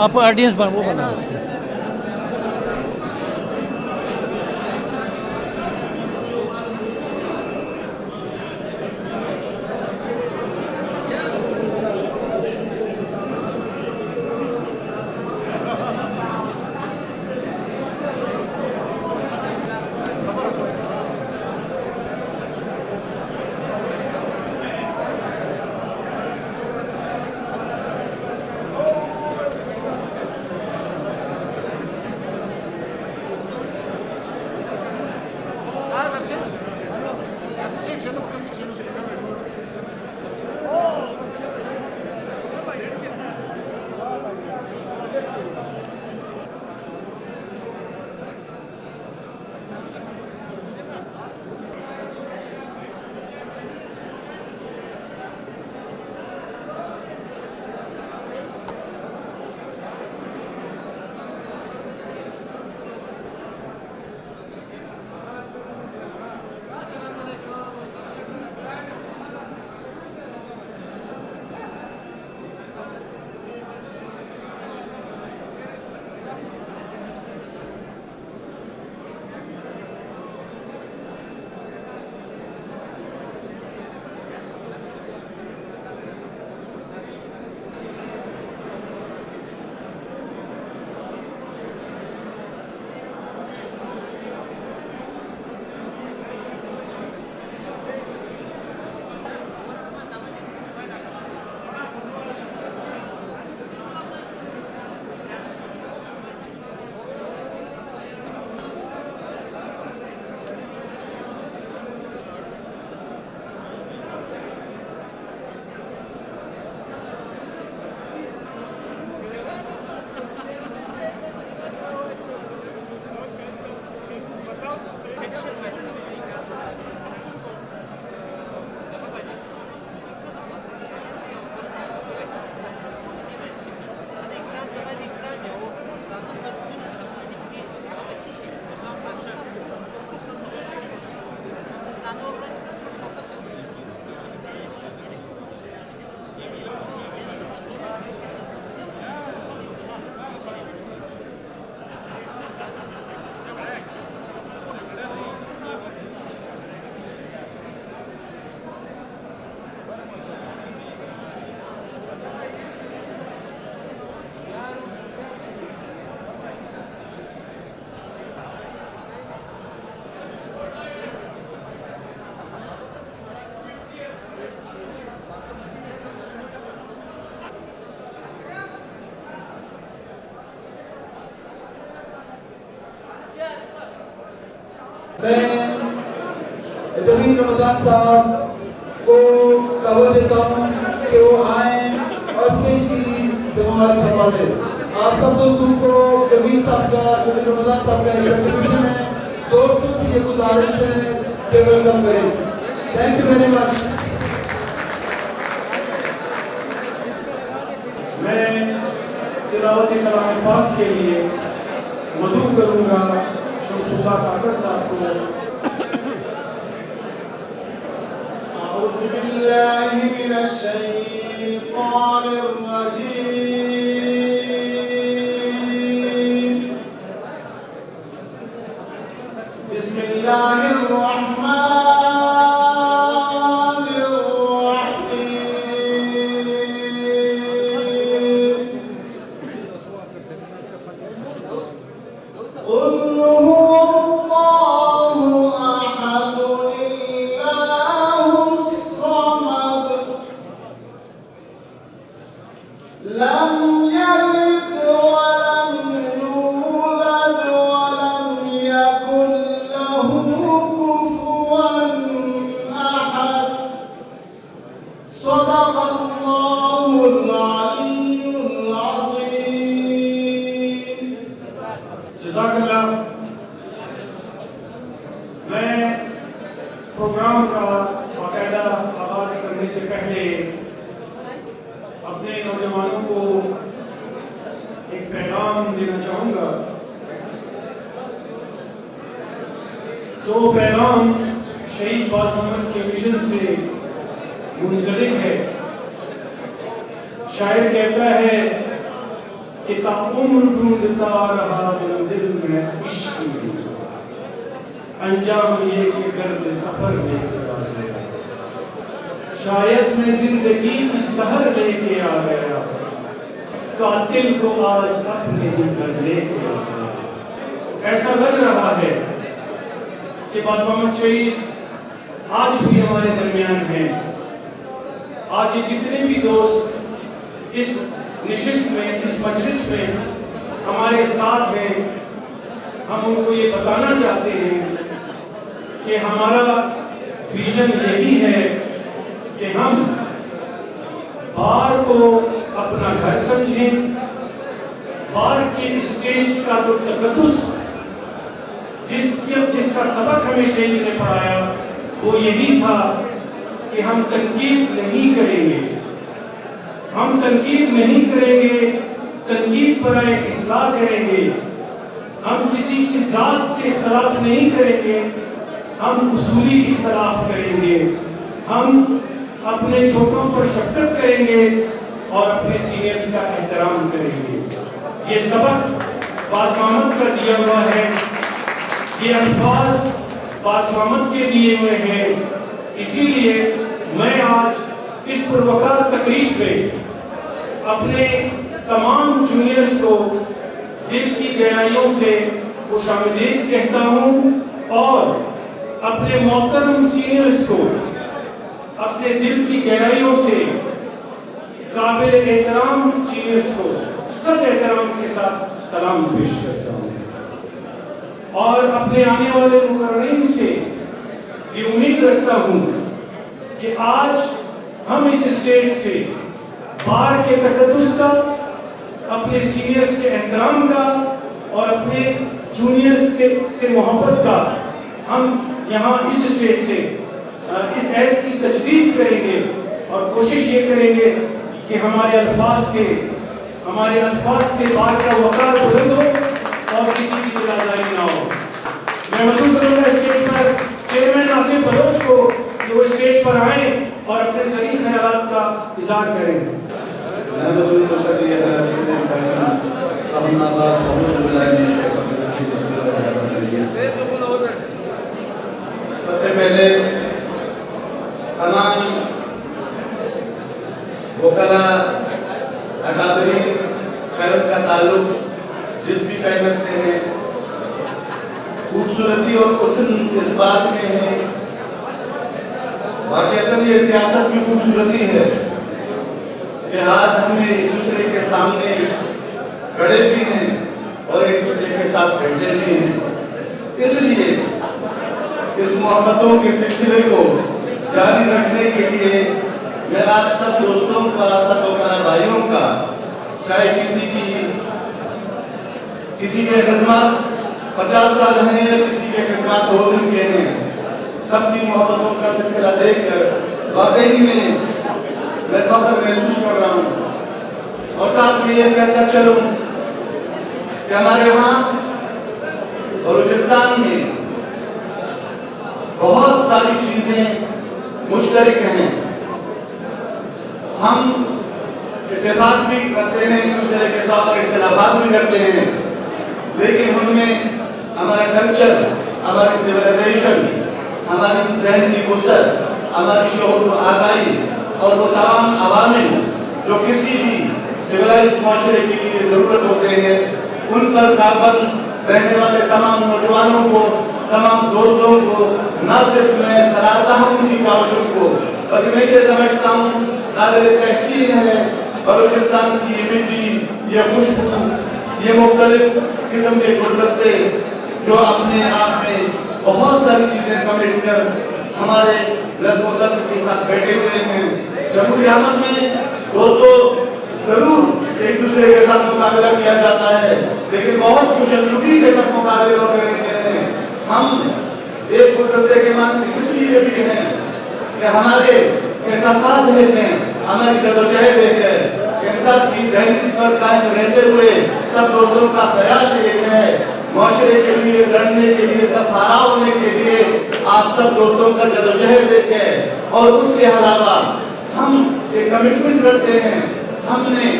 آپ آڈینس بنا وہ بنا میں جمیل رمضان صاحب کو دعوت دیتا ہوں کہ وہ آئیں اور اسٹیج کی ذمہ سنبھالیں. آپ سب دوستوں کو جمیل صاحب کا جمیل رمضان صاحب کا ایک کنٹریبیوشن ہے. دوستوں کی یہ گزارش ہے کہ ویلکم کریں. Thank you very much. میں تلاوت کلام پاک کے لیے مدعو کروں گا شمسوبہ کاکر صاحب کو. اعوذ باللہ من الشیطان الرجیم. بسم اللہ الرحمن قل هو الله أحد میں پروگرام کا باقاعدہ آغاز کرنے سے پہلے اپنے نوجوانوں کو ایک پیغام دینا چاہوں گا، جو پیغام شہید باز محمد کے مشن سے منسلک ہے۔ شاعر کہتا ہے کہ تا عمر ڈھونڈتا رہا منزل میں عشق کی، انجام یہ کہ گرد سفر لے کے آ گیا، شاید میں زندگی کی سحر لے کے آ گیا، قاتل کو آج اپنے ہی گھر لے کے آ گیا۔ ایسا لگ رہا ہے کہ باز محمد شہید آج بھی ہمارے درمیان ہیں۔ آج یہ جتنے بھی دوست اس نشست میں، اس مجلس میں ہمارے ساتھ ہیں، ہم ان کو یہ بتانا چاہتے ہیں کہ ہمارا ویژن یہی ہے کہ ہم بار کو اپنا گھر سمجھیں۔ بار کے اسٹیج کا جو تقدس جس کا سبق ہمیں شہید نے پڑھایا وہ یہی تھا کہ ہم تنقید نہیں کریں گے، ہم تنقید نہیں کریں گے، تنقید برائے اصلاح کریں گے، ہم کسی کی ذات سے اختلاف نہیں کریں گے، ہم اصولی اختلاف کریں گے، ہم اپنے چھوٹوں پر شفقت کریں گے اور اپنے سینئرز کا احترام کریں گے۔ یہ سبق باز محمد کا دیا ہوا ہے، یہ الفاظ باز محمد کے دیے ہوئے ہیں۔ اسی لیے میں آج اس پروقار تقریب میں اپنے تمام جونیئرز کو دل کی گہرائیوں سے خوش آمدید کہتا ہوں اور اپنے محترم سینئرز کو اپنے دل کی گہرائیوں سے قابل احترام سینئرز کو سب احترام کے ساتھ سلام پیش کرتا ہوں اور اپنے آنے والے مقررین سے یہ امید رکھتا ہوں کہ آج ہم اس اسٹیج سے بار کے تقدس کا، اپنے سینئرز کے احترام کا اور اپنے جونیئرز سے محبت کا ہم یہاں اس اسٹیج سے اس عہد کی تجدید کریں گے اور کوشش یہ کریں گے کہ ہمارے الفاظ سے بار کا وقار بلند ہو اور کسی کی دل آزاری نہ ہو۔ میں مطلوب کروں گا اسٹیج پر چیئرمین ناصر بلوچ کو کہ وہ اسٹیج پر آئیں اور اپنے ذریع خیالات کا اظہار کریں۔ سب سے پہلے تمام وکلاء، اکابرین، خیرت کا تعلق جس بھی پینل سے ہے، خوبصورتی اور حسن اس بات میں ہے، واقعتاً یہ سیاست کی خوبصورتی ہے کہ آج ہم نے ایک دوسرے کے سامنے کھڑے بھی ہیں اور ایک دوسرے کے ساتھ بیٹھے بھی ہیں۔ اس لیے اس محبتوں کے سلسلے کو جاری رکھنے کے لیے میں آپ سب دوستوں کا، سب وکلاء بھائیوں کا، چاہے کسی کے خدمات 50 سال ہیں یا کسی کے خدمات 2 دن کے ہیں، سب کی محبتوں کا سلسلہ دیکھ کر واقعی میں فخر محسوس کر رہا ہوں اور ساتھ میں یہ کہتا چلوں کہ ہمارے یہاں بلوچستان میں بہت ساری چیزیں مشترک ہیں، ہم اتفاق بھی کرتے ہیں ایک دوسرے کے ساتھ اور اختلافات بھی کرتے ہیں، لیکن ان میں ہمارا کلچر، ہماری سیولائزیشن، ہماری ذہن کی وسعت، ہماری شعور و آگاہی اور وہ تمام عوامل جو کسی بھی سیولائز معاشرے کے لیے ضرورت ہوتے ہیں، ان پر کاربند رہنے والے تمام نوجوانوں کو، تمام دوستوں کو نہ صرف میں سراہتا ہوں ان کی کاوشوں کو، بلکہ میں یہ سمجھتا ہوں قابل تحسین ہے بلوچستان کی یہ مٹی، یہ خوشبو، یہ مختلف قسم کے گلدستے جو اپنے آپ میں بہت ساری چیزیں سمیٹ کر ہمارے نظم و ضبط کے ساتھ بیٹھے ہوئے ہیں۔ جمہوری آمد میں دوستو ضرور ایک دوسرے کے ساتھ مقابلہ کیا جاتا ہے، لیکن بہت خوش اسلوبی کے ساتھ مقابلے ہوتے رہتے ہیں۔ ہم ایک گلدستے کے مانند اس لیے بھی ہیں کہ ہمارے احساسات دیکھتے ہیں، ہماری جدوجہد دیکھتے ہیں، انسان کی دہلیز پر قائم رہتے ہوئے سب دوستوں کا خیال ایک ہے، معاشرے کے لیے لڑنے کے لیے سب ہارا ہونے کے لیے آپ سب دوستوں کا جدوجہد دیکھتے ہیں۔ اور اس کے علاوہ ہم ایک کمٹمنٹ رکھتے ہیں، ہم نے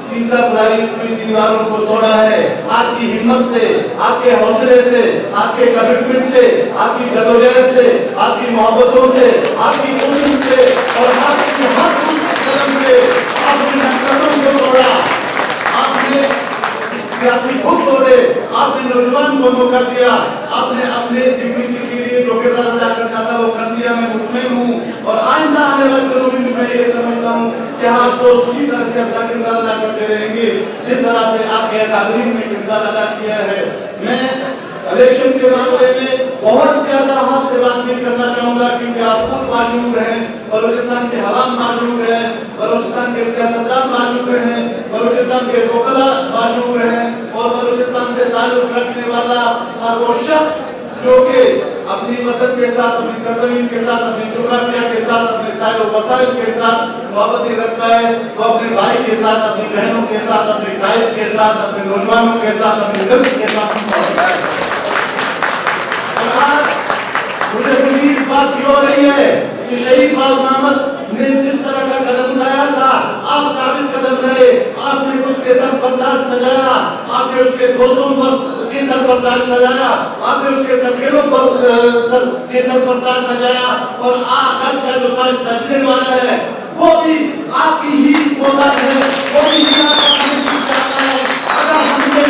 سیسا بلائی ہوئی دیواروں کو توڑا ہے آپ کی ہمت سے، آپ کے حوصلے سے، آپ کے کمٹمنٹ سے، آپ کی جدوجہد سے، آپ کی محبتوں سے، آپ کی کوشش سے اور آپ کی ہر قدم سے آپ نے نفرتوں کو توڑا، آپ نے سیاسی خود توڑے، آپ نے نوجوان کو دو کر دیا، آپ نے اپنے ڈگنیٹی کے لیے جو کردار ادا کرنا تھا وہ کر دیا۔ میں مطمئن ہوں اور آئندہ آنے والے دنوں میں میں یہ سمجھتا ہوں کہ آپ کو اسی طرح سے اپنا کردار ادا کرتے رہیں گے جس طرح سے آپ کے اکابرین نے کردار ادا کیا ہے۔ میں الیکشن کے معاملے میں بہت زیادہ آپ سے بات نہیں کرنا چاہوں گا کیونکہ آپ خود معذور ہیں، بلوچستان کے عوام معذور ہیں، بلوچستان کے سیاستدان معذور ہیں، بلوچستان کے وکلاء معذور ہیں، اور بلوچستان سے تعلق رکھنے والا ہر وہ شخص جو کہ اپنی وطن کے ساتھ، اپنی سرزمین کے ساتھ، اپنی جغرافیہ کے ساتھ، اپنے سائل و وسائل کے ساتھ محبت رکھتا ہے، وہ اپنے بھائی کے ساتھ، اپنی بہنوں کے ساتھ، اپنے قائد کے ساتھ، اپنے نوجوانوں کے ساتھ، اپنی نسل کے ساتھ محبت ہے۔ اور آج مجھے خوشی اس بات کی ہو رہی ہے کہ شہید باز محمد نے جس طرح کا قدم اٹھایا تھا، آپ ثابت قدم رہے، آپ نے اس کے سر پر تاج سجایا، آپ نے اس کے دوستوں کے سر پر تاج سجایا، آپ نے اس کے سرکیلوں کے سر پر تاج سجایا، اور آج کا جو سال تجربے والا ہے وہ بھی آپ کی ہی محتاج ہے، وہ بھی آپ کی چاہتا ہے۔ اگر ہم نے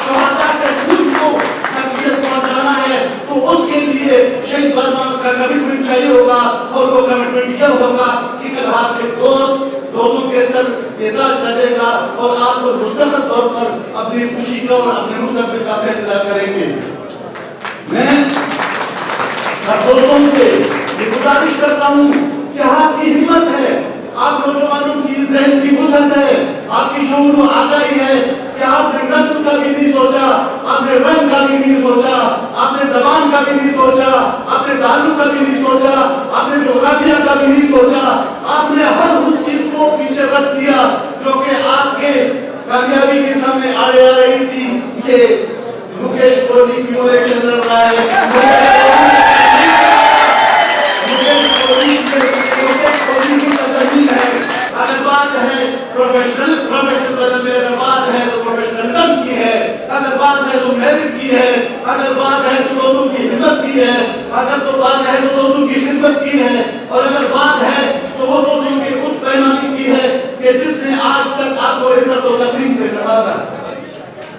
شہداء کے خون کو تقویت پہنچانا ہے تو اس کے لیے شہید باز محمد کا کمٹمنٹ چاہیے ہوگا، اور وہ کمٹمنٹ یہ ہوگا کہ کل آپ کے دوستوں کے سر یہ تاج سجے گا اور آپ کو مستقل طور پر اپنی خوشی کا اور اپنے مستقبل کا فیصلہ کریں گے۔ میں ہر دوستوں سے یہ گزارش کرتا ہوں کہ آپ کی ہمت ہے، آپ نوجوانوں کی ذہن کی وسعت ہے، آپ کی شعور و آگاہی ہے کہ آپ نے نسل کا بھی نہیں سوچا، آپ نے رنگ کا بھی نہیں سوچا، آپ نے زبان کا بھی نہیں سوچا، آپ نے تعلق کا بھی نہیں سوچا، آپ نے جغرافیہ کا بھی نہیں سوچا، آپ نے ہر اس چیز کو پیچھے رکھ دیا جو کہ آپ کے کامیابی کے سامنے آڑے آ رہی تھی کہ مکیش کوہلی کیوں الیکشن لڑ رہا ہے۔ اگر بات ہے پروفیشنل بدل میں، اگر بات ہے تو پروفیشنلزم کی ہے، اگر بات ہے تو میرٹ کی ہے، اگر بات ہے تو دوستوں کی ہمت کی ہے، اگر تو بات ہے تو دوستوں کی خدمت کی ہے، اور اگر بات ہے تو وہ دوستوں کی اس پیمانے کی ہے کہ جس نے آج تک آپ کو عزت و تکریم سے نوازا،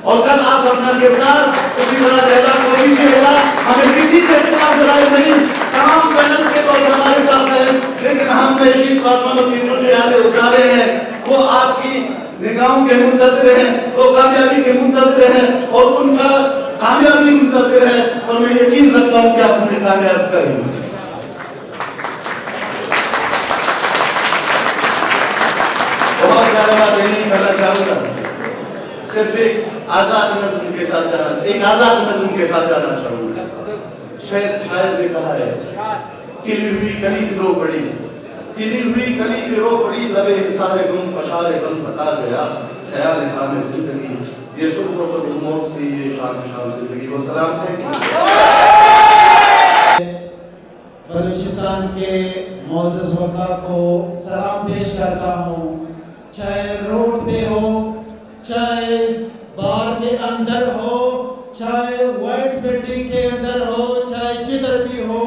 اور کل آپ اپنا کردار اسی طرح سے ادا کر لیجیے گا۔ ہمیں کسی سے اختلاف ظاہر نہیں، تمام پینل کے لوگ ہمارے ساتھ ہیں، لیکن ہم نے شہید باز محمد کی جو نعرے اتارے ہیں وہ آپ کی نگاہوں کے منتظر ہیں، وہ کامیابی کے منتظر ہیں، اور ان کا کامیابی منتظر ہے، اور میں یقین رکھتا ہوں کہ آپ انہیں کامیاب کریں گے۔ بہت زیادہ باتیں نہیں کرنا چاہوں گا، صرف ایک آزاد نظم کے ساتھ جانا چاہوں گا۔ شاعر نے کہا ہے، کلی ہوئی کلی کی رو پڑی، کلی ہوئی کلی کی رو پڑی، لبے حصار گم فشار غم بتا گیا، خیال خام زندگی، یہ سرخ و سرخ موت سے یہ شام زندگی۔ وہ سلام سے بلوچستان کے معزز وفا کو سلام پیش کرتا ہوں، چاہے روڈ پہ ہو، چاہے بار کے اندر ہو، چاہے وائٹ بلڈنگ کے اندر ہو، چاہے جدھر بھی ہو،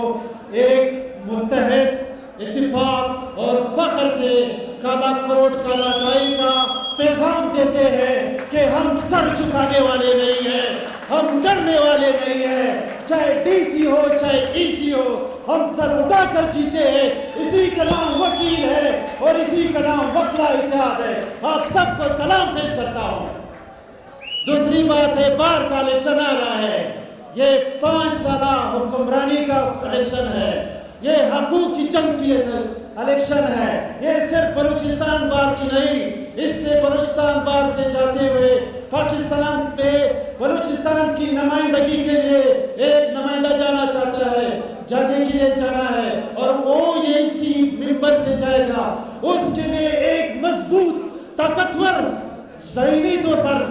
ایک متحد اتفاق اور فخر سے کالا کوٹ کالا ٹائی کا پیغام دیتے ہیں کہ ہم سر جھکانے والے نہیں ہیں، ہم ڈرنے والے نہیں ہیں، چاہے ڈی سی ہو چاہے ای سی ہو، ہم سر اٹھا کر جیتے ہیں۔ اسی کا نام وکیل ہے اور اسی کا نام وکلا اتحاد ہے۔ آپ سب کو سلام پیش کرتا ہوں۔ دوسری بات ہے، بار کا الیکشن آ رہا ہے، یہ 5 سالہ حکمرانی کا الیکشن ہے، یہ حقوق کی جنگ کی الیکشن ہے، یہ صرف بلوچستان بار کی نہیں، اس سے بلوچستان بار سے جاتے ہوئے پاکستان پہ بلوچستان کی نمائندگی کے لیے ایک نمائندہ جانا چاہتا ہے، جانے کے لیے جانا ہے اور وہ یہ اسی منبر سے جائے گا، اس کے لیے ایک مضبوط طاقتور ذہنی طور پر،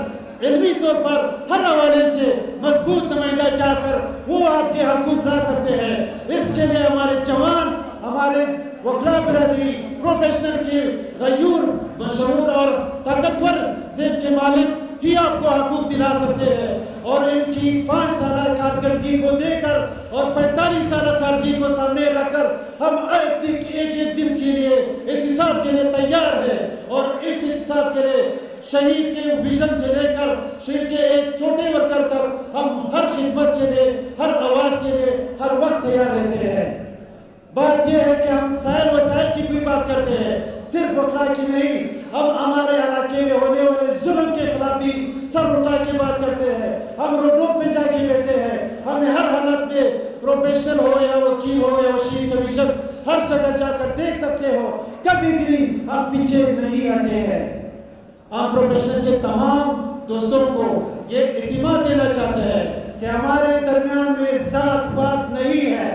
علمی طور پر، ہر حوالے سے مضبوط نمائندہ چاہ کر وہ آپ کے حقوق لا سکتے ہیں۔ اس کے لیے ہمارے جوان، ہمارے وکلا برادری، پروفیشنل کے غیور، مشہور اور طاقتور ذہن کے مالک ہی آپ کو حقوق دلا سکتے ہیں، اور ان کی 5 سالہ کارکردگی کو دے کر اور 45 سالہ کارکردگی کو سامنے رکھ کر ہم ایک دن کے لیے احتساب کے لیے تیار ہیں، اور اس احتساب کے لیے شہید کے ویژن سے لے کر شہید کے ایک چھوٹے ورکر تک ہم ہر خدمت کے لیے، ہر آواز کے لیے ہر وقت تیار رہتے ہیں۔ بات یہ ہے کہ ہم سائل وسائل کی بھی بات کرتے ہیں، صرف وکلا کی نہیں، ہم ہمارے علاقے میں ہونے والے ظلم کے خلاف بھی سر اٹھا کے بات کرتے ہیں، ہم روڈوں پہ جا کے بیٹھے ہیں، ہمیں ہر حالت میں پروفیشنل ہو یا وکیل ہو یا وکیل کمیشن ہر جگہ جا کر دیکھ سکتے ہو، کبھی بھی ہم پیچھے نہیں ہٹے ہیں۔ ہم پروفیشن کے تمام دوستوں کو یہ اعتماد دینا چاہتے ہیں کہ ہمارے درمیان میں ذات پات نہیں ہے۔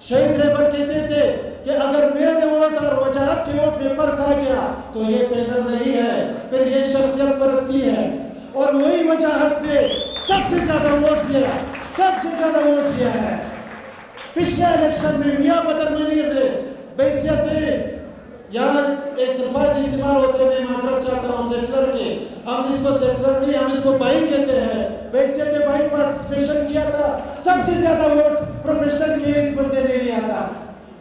شہید رہبر کہتے تھے کہ اگر میرے ووٹ اور وجاہت کے ووٹ میں فرق آ گیا تو یہ پینل نہیں ہے، پھر یہ شخصیت پرستی ہے، اور وہی وجاہت نے سب سے زیادہ ووٹ دیا، سب سے زیادہ ووٹ دیا ہے۔ پچھلے الیکشن میں میاں بدر منیر نے بحیثیت، یہاں ایک الفاظ استعمال ہوتے ہیں، میں معذرت چاہتا ہوں، سیکولر کے، ہم اس کو سیکولر نہیں، ہم اس کو بھائی کہتے ہیں، بحیثیت بھائی پارٹیسپیشن کیا تھا، سب سے زیادہ ووٹ پروفیشنل کے اس بندے نے لیا تھا۔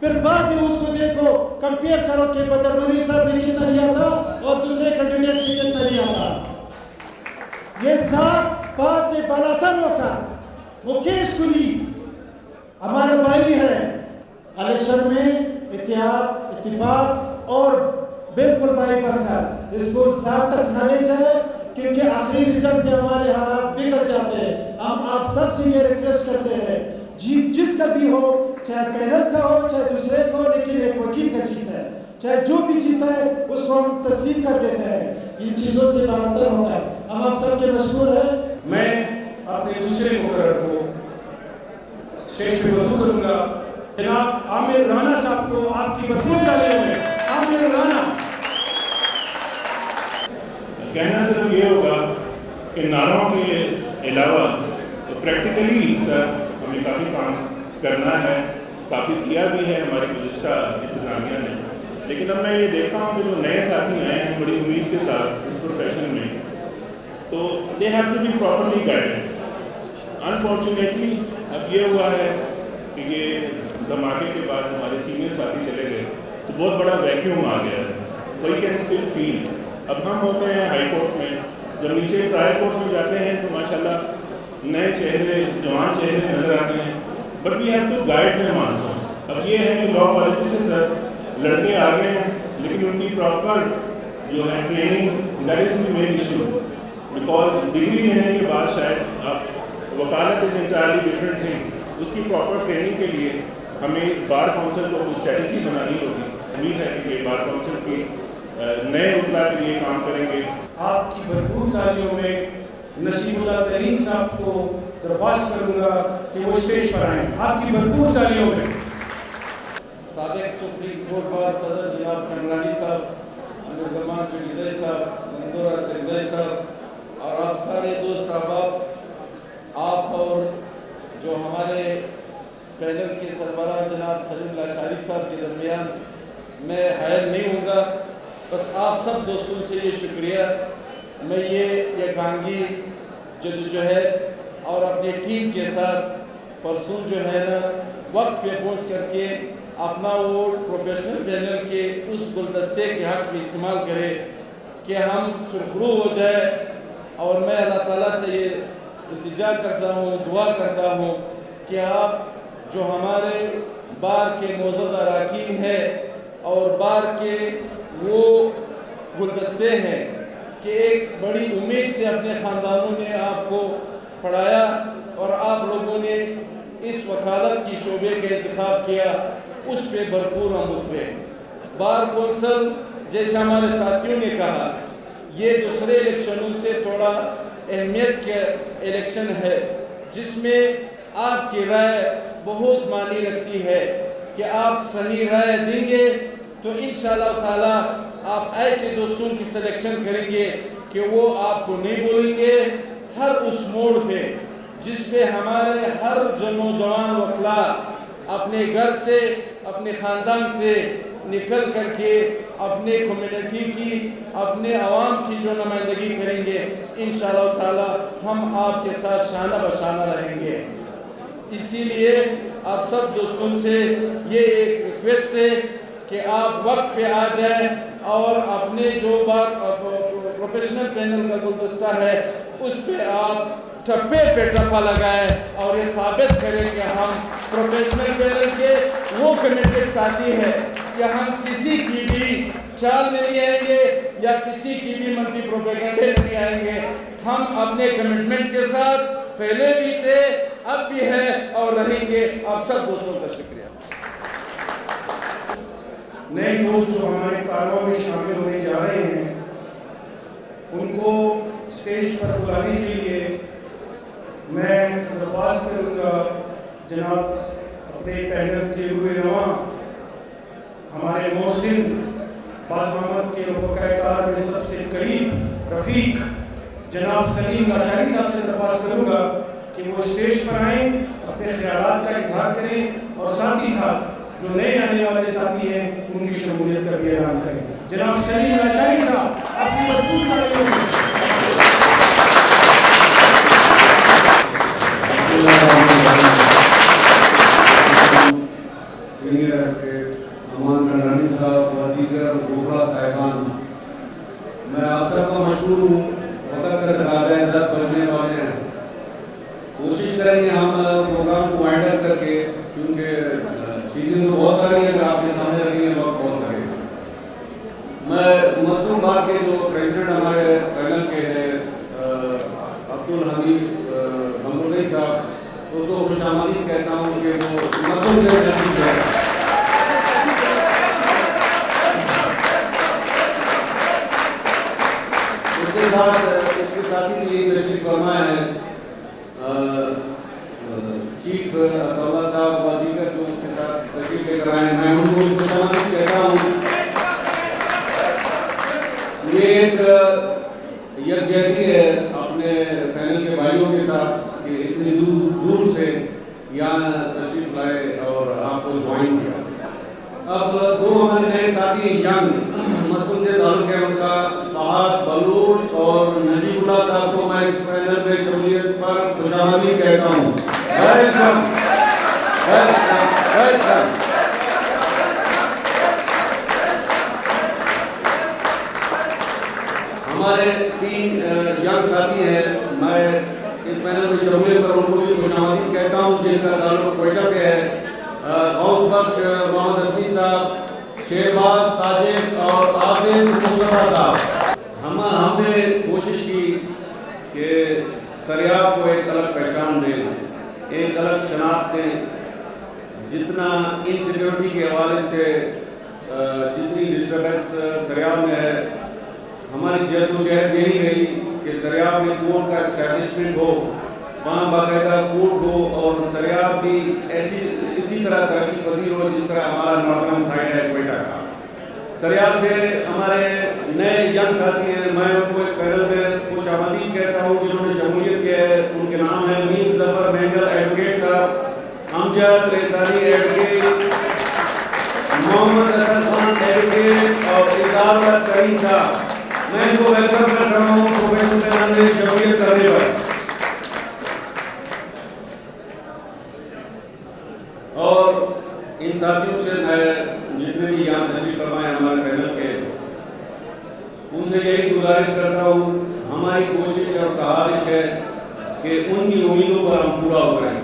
پھر بعد میں اس کو دیکھو، کمپیئر کرو کہ بدر منیر صاحب نے کتنا لیا تھا اور دوسرے کینڈیڈیٹ نے کتنا لیا تھا۔ یہ ذات پات سے بالاتر ہو کر مکیش کلی ہمارے بھائی ہیں، الیکشن میں اتحاد، اتفاق اور بالکل بھائی بن کر اس کو ساتھ تک نہ لے جائے، کیونکہ آخری رزلٹ میں ہمارے حالات بگڑ جاتے ہیں۔ ہم آپ سب سے یہ ریکویسٹ کرتے ہیں، جیت جس کا بھی ہو، چاہے پینل کا ہو چاہے دوسرے کا ہو، لیکن ایک وکیل کا جیت ہے، چاہے جو بھی جیتا ہے اس کو ہم تسلیم کر دیتے ہیں، ان چیزوں سے بالاتر ہوتا ہے۔ ہم آپ سب کے مشہور ہیں۔ میں اپنے دوسرے مقرر کو اسٹیج پہ مدعو کروں گا، جناب عامر رانا صاحب کو آپ کی بھرپور تالیوں میں۔ عامر رانا۔ کہنا صرف یہ ہوگا کہ نعروں کے علاوہ پریکٹیکلی سر ہمیں کافی کام کرنا ہے، کافی کیا بھی ہے ہماری گزشتہ انتظامیہ نے، لیکن اب میں یہ دیکھتا ہوں کہ جو نئے ساتھی آئے ہیں بڑی امید کے ساتھ اس پروفیشن میں، تو they have to be properly guided. Unfortunately اب یہ ہوا ہے کہ یہ دھماکے کے بعد ہمارے سینئر ساتھی چلے گئے تو بہت بڑا ویکیوم آ گیا ہے۔ وی کین اسٹل فیل، اب ہم ہوتے ہیں ہائی کورٹ میں، جب نیچے ٹرائل کورٹ میں جاتے ہیں تو ماشاءاللہ نئے چہرے، جوان چہرے نظر آتے ہیں، but we have to guide them also. اب یہ ہے کہ لا کالج سے سر لڑکے آ گئے ہیں، لیکن ان کی پراپر جو ہے training, that is the main issue, because degree لینے کے بعد شاید آپ وکالت از انٹائرلی ڈفرنٹ تھنگ، اس کی پراپر ٹریننگ کے لیے ہمیں بار کونسل کو اسٹریٹجی بنانی ہوگی۔ امید ہے کہ یہ بار کونسل کی نئے وکلا کے لیے کام کریں گے۔ آپ کی بھرپور تالیوں میں نصیب اللہ ترین صاحب کو درخواست کروں گا کہ وہ اسٹیج پر آئیں۔ آپ کی بھرپور تالیوں میں۔ سابق سپریم کورٹ بار صدر جناب کنگلانی صاحب، امیر زمان چولیزائی صاحب، منظور چریزائی صاحب اور آپ سارے دوست احباب، آپ اور جو ہمارے پینل کے سربراہ جناب سلیم اللہ شاری صاحب کے درمیان میں حائل نہیں ہوں گا، بس آپ سب دوستوں سے یہ شکریہ، میں یہ یکانگی جدوجہد اور اپنی ٹیم کے ساتھ پرسوں جو ہے نا وقت پہ پہنچ کر کے اپنا ووٹ پروفیشنل پینل کے اس گلدستے کے حق میں استعمال کرے کہ ہم سرخرو ہو جائے، اور میں اللہ تعالیٰ سے یہ التجا کرتا ہوں، دعا کرتا ہوں کہ آپ جو ہمارے بار کے معزز اراکین ہیں اور بار کے وہ گلدستے ہیں کہ ایک بڑی امید سے اپنے خاندانوں نے آپ کو پڑھایا اور آپ لوگوں نے اس وکالت کی شعبے کا انتخاب کیا، اس پہ بھرپور ہم اترے۔ بار کونسل جیسے ہمارے ساتھیوں نے کہا، یہ دوسرے الیکشنوں سے تھوڑا اہمیت کا الیکشن ہے، جس میں آپ کی رائے بہت معنی رکھتی ہے کہ آپ صحیح رائے دیں گے تو انشاءاللہ تعالیٰ آپ ایسے دوستوں کی سلیکشن کریں گے کہ وہ آپ کو نہیں بولیں گے. ہر اس موڑ پہ جس پہ ہمارے ہر نوجوان وکلا اپنے گھر سے اپنے خاندان سے نکل کر کے اپنے کمیونٹی کی اپنے عوام کی جو نمائندگی کریں گے انشاءاللہ تعالیٰ ہم آپ کے ساتھ شانہ بشانہ رہیں گے. اسی لیے آپ سب دوستوں سے یہ ایک ریکویسٹ ہے کہ آپ وقت پہ آ جائیں اور اپنے جو پروفیشنل پینل کا گلدستہ ہے اس پہ آپ ٹپے پہ ٹپا لگائیں اور یہ ثابت کریں کہ ہم پروفیشنل پینل کے وہ کمیٹڈ ساتھی ہیں کہ ہم کسی کی بھی چال میں نہیں آئیں گے یا کسی کی بھی منفی پروپیگنڈے میں نہیں آئیں گے. ہم اپنے کمٹمنٹ کے ساتھ پہلے بھی تھے اب بھی ہے اور رہیں گے. آپ سب دوستوں کا شکریہ. نئے دوست جو ہمارے کارواں میں شامل ہونے جا رہے ہیں ان کو اسٹیج پر بلانے کے لیے میں درخواست کروں گا جناب اپنے پینل کے روئے رواں ہمارے محسن باسمامت کے رفقۂ کار میں سب سے قریب رفیق جناب سلیم لاشاری صاحب سے درخواست کروں گا کہ وہ اسٹیج پر آئیں اپنے خیالات کا اظہار کریں اور ساتھ ہی ساتھ جو نئے آنے والے ساتھی ہیں ان کی شمولیت کا بھی اعلان کریں. جناب سلیم لاشاری صاحب اپنی مضبوط تعریف سینئر امان کنڈرانی صاحب و دیگر گوبرا صاحبان، میں آپ سب کا مشہور ہوں. وقت کا تقاضا ہے 10 بجنے والے ہیں. کوشش کریں گے ہم پروگرام کو وائنڈ اپ کر کے کیونکہ چیزیں تو بہت ساری ہیں اگر آپ کے سامنے رکھیں گے وقت بہت لگے گا. میں مصروم بار کے جو پریزیڈنٹ ہمارے پینل کے ہیں عبدالحمید ممرودی صاحب اس کو خوش آمدید کہتا ہوں کہ وہ مصروم سے تشریف ہے. اس کے ساتھی بھی تشریف فرما ہے چیف عطاءاللہ صاحب و دیگر جو اس کے ساتھ تشریف لے کر آئے ہیں. میں ان کو خوش آمدید کہتا ہوں. یہ ایک یکجہتی ہے اپنے پینل کے بھائیوں کے ساتھ کہ اتنی دور سے یہاں تشریف لائے اور آپ کو جوائن کیا. اب دو ہمارے نئے ساتھی ینگ مسجد سے تعلق ہے ان کا فہد بلوچ اور نجیب اللہ صاحب کو میں اس پینل میں شمولیت پر خوش آمدید کہتا ہوں. Welcome welcome welcome. ہمارے 3 ینگ ساتھی ہیں. میں اس پینل میں شمولیت پر ان کو بھی خوش آمدید کہتا ہوں جن کا تعلق کوئٹہ سے ہے. غوث بخش محمد اسمی صاحب، شہباز ساجد اور عابد مصطفیٰ صاحب. ہم نے کوشش کی کہ سریاب کو ایک الگ پہچان دیں، ایک الگ شناخت دیں. جتنا انسیکیورٹی کے حوالے سے جتنی ڈسٹربنس سریاب میں ہے، ہماری جدوجہد یہی رہی کہ سریاب میں کورٹ کا اسٹیبلشمنٹ ہو، وہاں باقاعدہ کورٹ ہو اور سریاب بھی اسی طرح ترقی پذیر ہو جس طرح ہمارا نارتھرن سائڈ ہے کوئٹہ کا. سریاب سے ہمارے نئے ینگ ساتھی ہیں. میں ان کو اس پینل میں خوش آمدید کہتا ہوں جنہوں نے شمولیت کی ہے. ان کے نام ہیں میر ظفر مہنگل ایڈوکیٹ صاحب، امجد ریسانی ایڈوکیٹ، محمد اسد خان ایڈوکیٹ اور اجازت کریم صاحب. میں ان کو ویلکم کرتا ہوں پروفیشنل پینل میں شمولیت کرنے پر. اور ان ساتھیوں سے میں جتنے بھی یہاں تشریف فرمائے ہمارے پینل کے، ان سے یہی گزارش کرتا ہوں. ہماری کوشش اور خواہش ہے کہ ان کی امیدوں پر ہم پورا اتریں.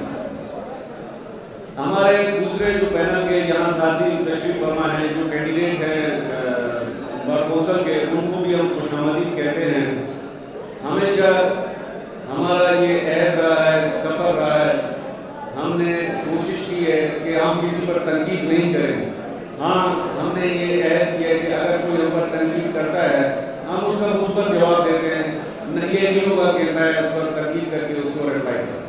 ہمارے دوسرے جو پینل کے یہاں ساتھی تشریف فرما ہیں جو کینڈیڈیٹ ہیں بار کونسل کے، ان کو بھی ہم خوش آمدید کہتے ہیں. ہمیشہ ہمارا یہ عہد رہا ہے، سفر رہا ہے. ہم نے کوشش کی ہے کہ ہم کسی پر تنقید نہیں کریں. ہاں ہم نے یہ عہد کیا کہ اگر کوئی ہم پر تنقید کرتا ہے ہم اس کا مثبت جواب دیتے ہیں. یہ نہیں ہوگا کہ میں اس پر تنقید کر کے اس کو ریپلائی کروں.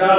4